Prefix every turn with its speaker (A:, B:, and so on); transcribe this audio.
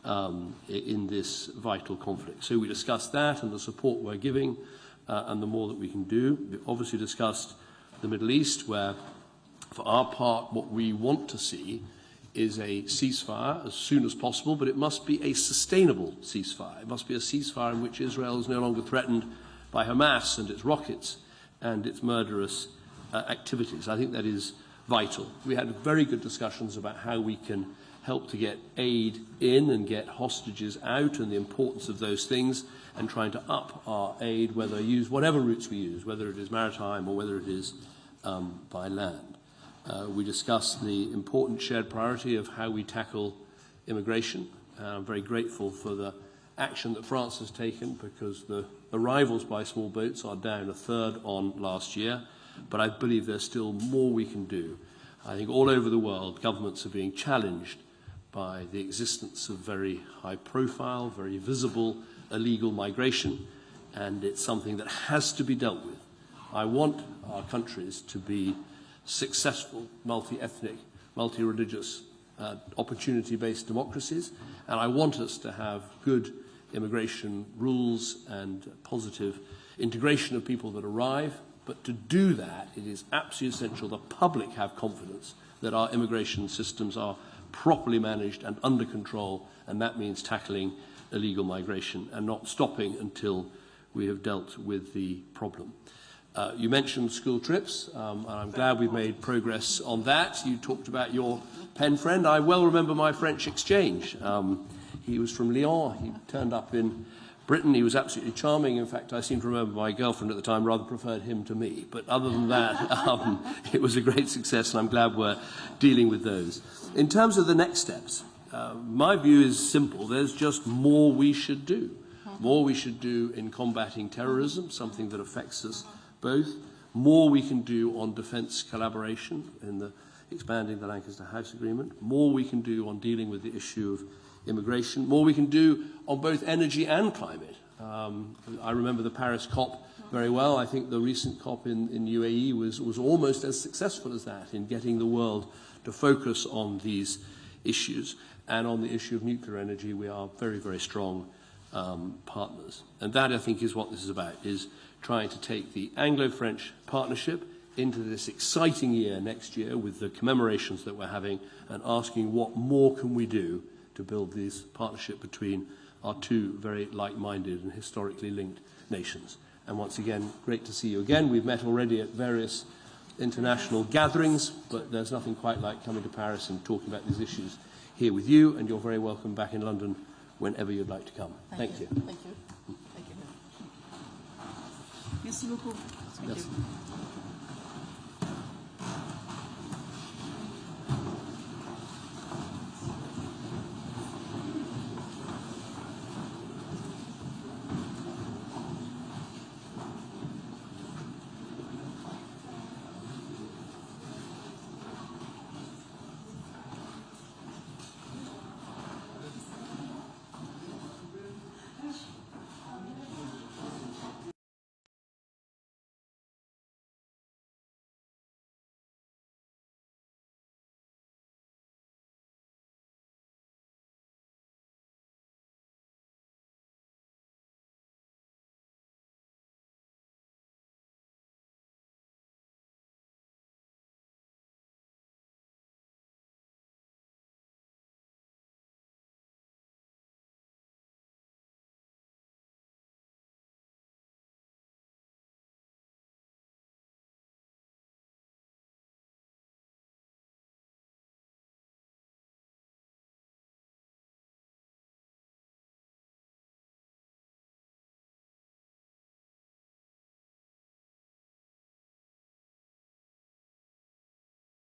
A: in this vital conflict. So we discussed that and the support we're giving and the more that we can do. We obviously discussed the Middle East, where, for our part, what we want to see is a ceasefire as soon as possible, but it must be a sustainable ceasefire. It must be a ceasefire in which Israel is no longer threatened by Hamas and its rockets and its murderous activities. I think that is vital. We had very good discussions about how we can help to get aid in and get hostages out and the importance of those things, and trying to up our aid, whatever routes we use, whether it is maritime or whether it is by land. We discussed the important shared priority of how we tackle immigration. I'm very grateful for the action that France has taken, because the arrivals by small boats are down a third on last year, but I believe there's still more we can do. I think all over the world, governments are being challenged by the existence of very high-profile, very visible illegal migration, and it's something that has to be dealt with. I want our countries to be successful, multi-ethnic, multi-religious, opportunity-based democracies, and I want us to have good immigration rules and positive integration of people that arrive. But to do that, it is absolutely essential the public have confidence that our immigration systems are properly managed and under control, and that means tackling illegal migration and not stopping until we have dealt with the problem. You mentioned school trips, and I'm glad we've made progress on that. You talked about your pen friend. I well remember my French exchange. He was from Lyon. He turned up in Britain. He was absolutely charming. In fact, I seem to remember my girlfriend at the time rather preferred him to me. But other than that, it was a great success, and I'm glad we're dealing with those. In terms of the next steps, my view is simple. There's just more we should do. More we should do in combating terrorism, something that affects us both. More we can do on defence collaboration in expanding the Lancaster House Agreement. More we can do on dealing with the issue of immigration. More we can do on both energy and climate. I remember the Paris COP very well. I think the recent COP in UAE was almost as successful as that in getting the world to focus on these issues. And on the issue of nuclear energy, we are very, very strong partners. And that, I think, is what this is about, is trying to take the Anglo-French partnership into this exciting year next year with the commemorations that we're having, and asking what more can we do to build this partnership between our two very like-minded and historically linked nations. And once again, great to see you again. We've met already at various international gatherings, but there's nothing quite like coming to Paris and talking about these issues here with you, and you're very welcome back in London whenever you'd like to come. Thank you.
B: Thank you. Thank you. Merci beaucoup. Thank you.